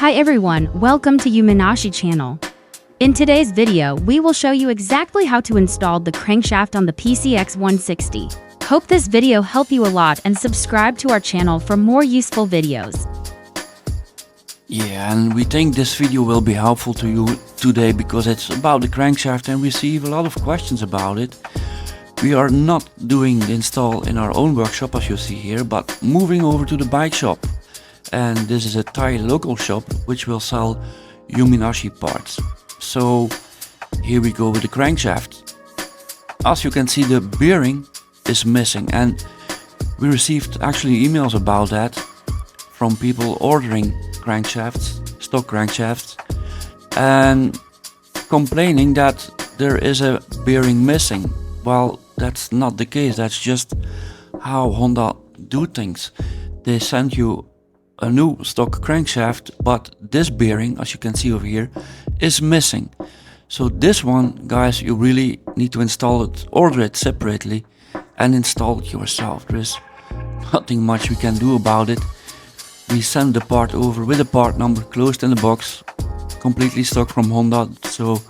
Hi everyone, welcome to YUMINASHI channel. In today's video, we will show you exactly how to install the crankshaft on the Pcx160. Hope this video helped you a lot and subscribe to our channel for more useful videos. Yeah, and we think this video will be helpful to you today because it's about the crankshaft and we receive a lot of questions about it. We are not doing the install in our own workshop as you see here, but moving over to the bike shop. And this is a Thai local shop which will sell YUMINASHI parts. So here we go with the crankshaft. As you can see, the bearing is missing, and we received actually emails about that from people ordering crankshafts, stock crankshafts, and complaining that there is a bearing missing. Well, that's not the case. That's just how Honda do things. They send you a new stock crankshaft, but this bearing, as you can see over here, is missing. So this one, guys, you really need to install it, order it separately and install it yourself. There is nothing much we can do about it. We send the part over with the part number closed in the box, completely stock from Honda. So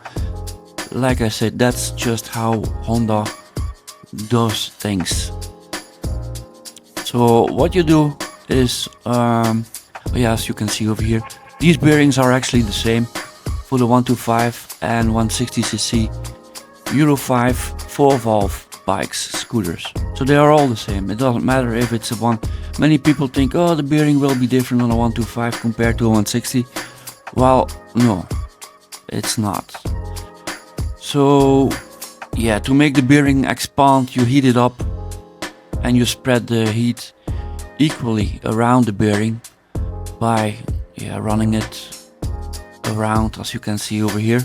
like I said, that's just how Honda does things. So what you do is, yeah, as you can see over here, these bearings are actually the same for the 125 and 160cc Euro 5 4-valve bikes, scooters. So they are all the same. It doesn't matter if it's a one. Many people think, oh, the bearing will be different on a 125 compared to a 160. Well, no, it's not. So yeah, to make the bearing expand, you heat it up and you spread the heat equally around the bearing by running it around, as you can see over here.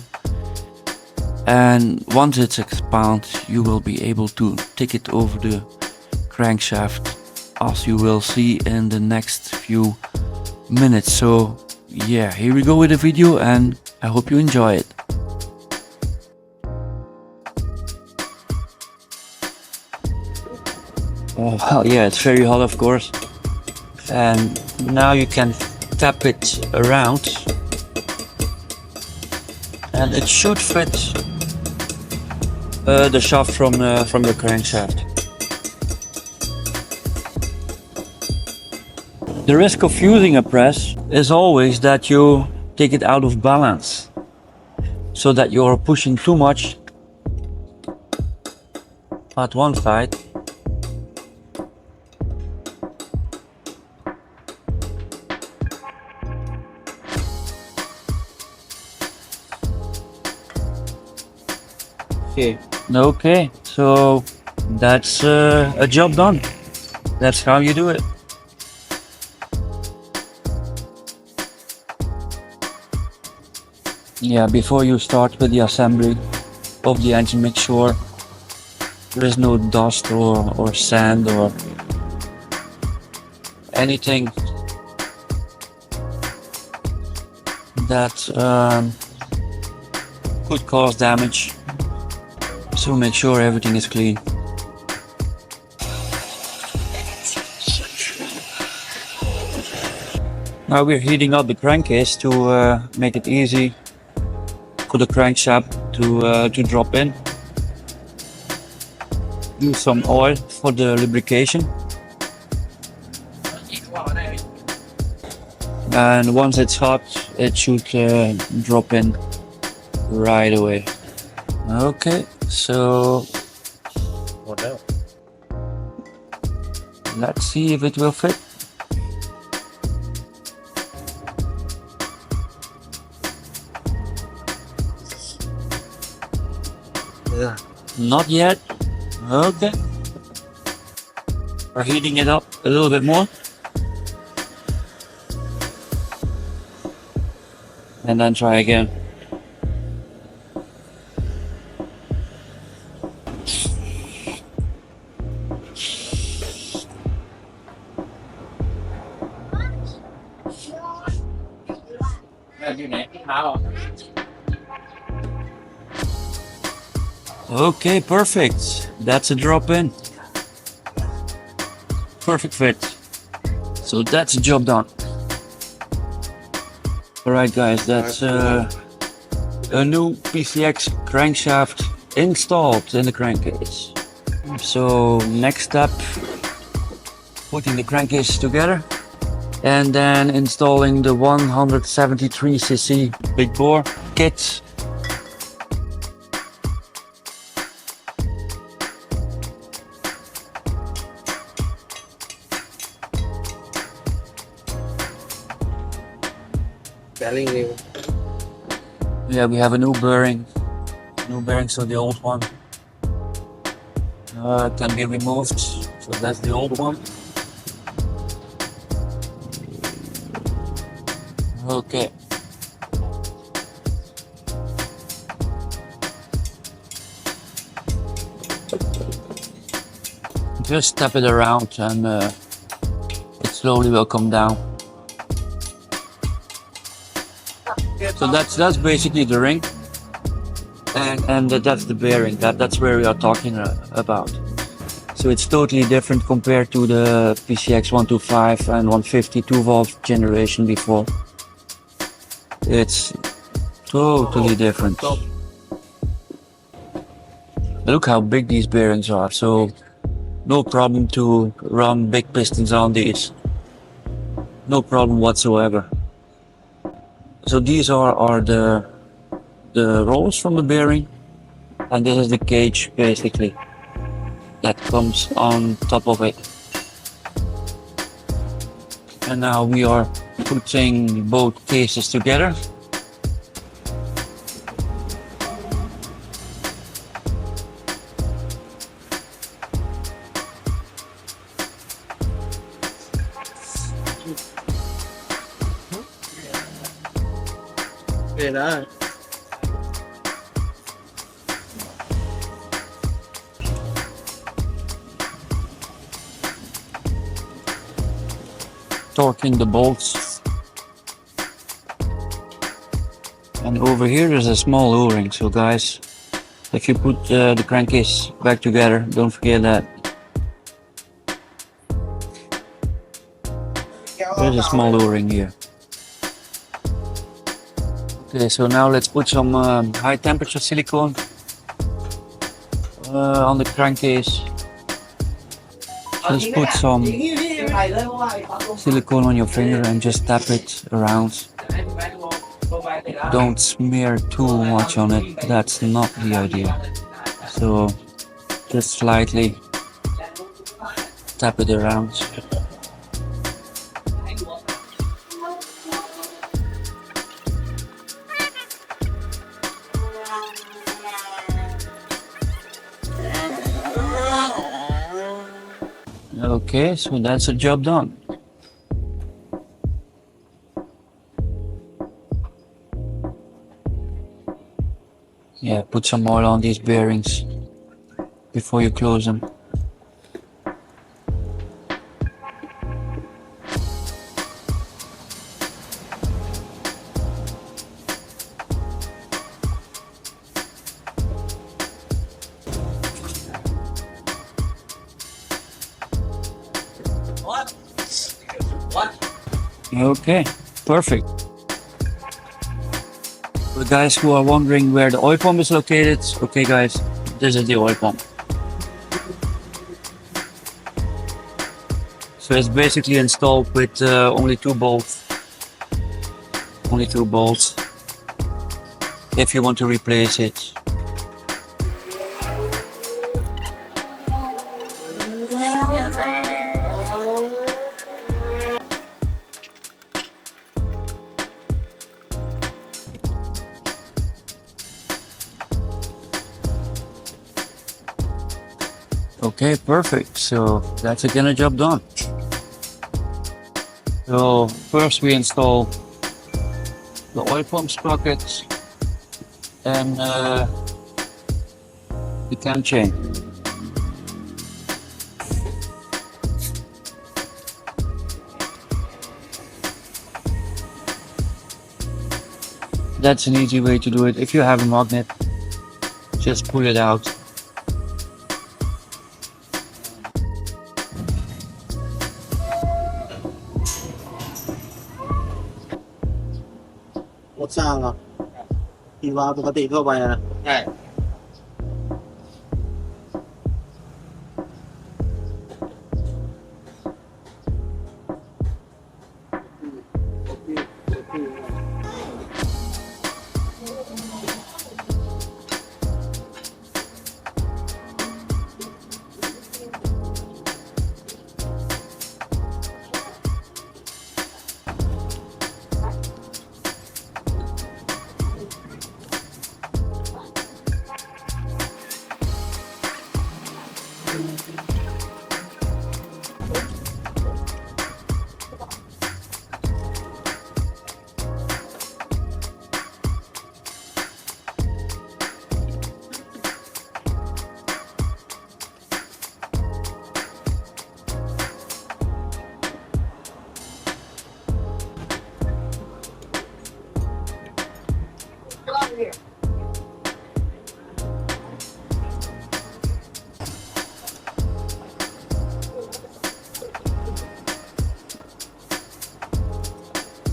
And once it's expanded, you will be able to take it over the crankshaft, as you will see in the next few minutes. So yeah, here we go with the video, and I hope you enjoy it. Oh, well, yeah, it's very hot, of course. And now you can tap it around, and it should fit the shaft from the crankshaft. The risk of using a press is always that you take it out of balance, so that you are pushing too much at one side. Okay, so that's a job done. That's how you do it. Yeah, before you start with the assembly of the engine, make sure there is no dust or sand or anything that could cause damage. So make sure everything is clean. Now we're heating up the crankcase to make it easy for the crankshaft to drop in. Use some oil for the lubrication. And once it's hot, it should drop in right away. Okay, so what else? Let's see if it will fit. Not yet. Okay. We're heating it up a little bit more. And then try again. Okay, perfect. That's a drop in. Perfect fit. So that's a job done. Alright guys, that's a new PCX crankshaft installed in the crankcase. So next step, putting the crankcase together and then installing the 173cc big bore kit. Yeah, we have a new bearing, so the old one can be removed, so that's the old one. Okay. Just tap it around and it slowly will come down. So that's basically the ring, and that's the bearing. That's where we are talking about. So it's totally different compared to the Pcx125 and 150 2-volt generation before. It's totally different. Look how big these bearings are. So no problem to run big pistons on these. No problem whatsoever. So these are the rolls from the bearing, and this is the cage basically that comes on top of it. And now we are putting both cases together. Torquing the bolts, and over here there's a small O-ring. So guys, if you put the crankcase back together, don't forget that there's a small O-ring here. Okay, so now let's put some high temperature silicone on the crankcase. Just put some silicone on your finger and just tap it around. Don't smear too much on it, that's not the idea. So just slightly tap it around. Okay, so that's a job done. Yeah, put some oil on these bearings before you close them. Okay, perfect. For the guys who are wondering where the oil pump is located, okay guys, this is the oil pump. So it's basically installed with only 2 bolts. Only 2 bolts. If you want to replace it. Okay, perfect. So that's again a job done. So first we install the oil pump sprockets and the cam chain. That's an easy way to do it. If you have a magnet, just pull it out. รถสร้างเหรอทีวาล์วปกติทั่วไปนะ ใช่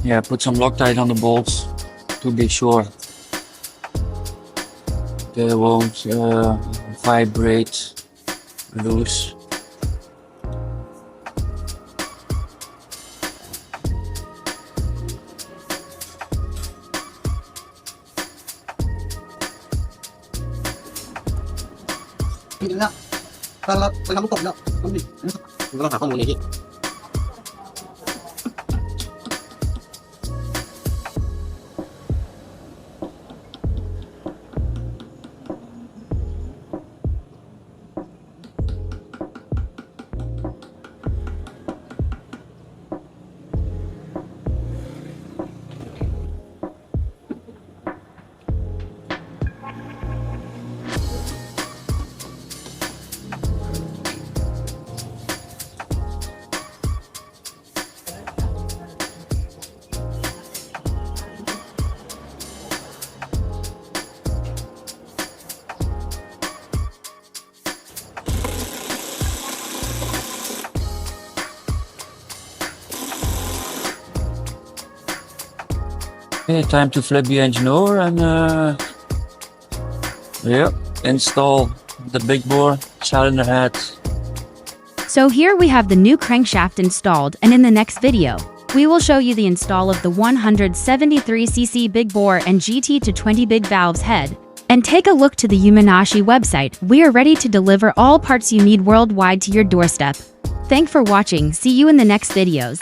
Yeah, put some Loctite on the bolts to be sure they won't vibrate loose. Hindi na. Pag mo na. Hindi. Hindi lang ako muna hit. Okay, time to flip the engine over and install the big bore cylinder head. So here we have the new crankshaft installed, and in the next video, we will show you the install of the 173cc big bore and GT to 20 big valves head. And take a look to the YUMINASHI website. We are ready to deliver all parts you need worldwide to your doorstep. Thanks for watching. See you in the next videos.